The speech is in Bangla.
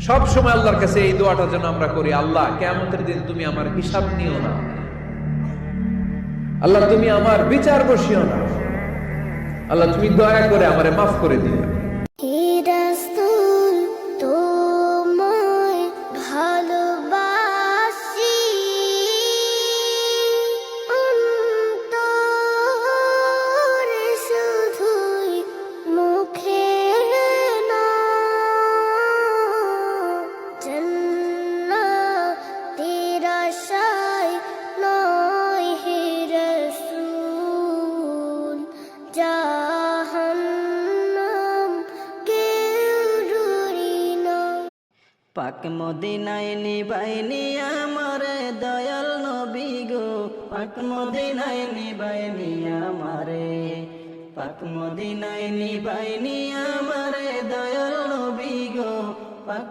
সব সময় আল্লাহর কাছে এই দোয়াটা যেন আমরা করি, আল্লাহ কিয়ামতের দিন তুমি আমার হিসাব নিও না, আল্লাহ তুমি আমার বিচার বসিও না, আল্লাহ তুমি দয়া করে আমারে মাফ করে দিও। হে রাসূল তোমায় ভালোবাসি অন্তরে শুধুই মুখে না, জান্নাতের আশায় নয় হে রাসূল, জাহান্নাম কেউ ডরি না। পাক মদিনায় নিবাইনি আমারে দয়াল নবী গো, পাক মদিনায় নিবাইনি আমারে, পাক মদিনায় নিবাইনি আমারে দয়াল নবী গো, পাক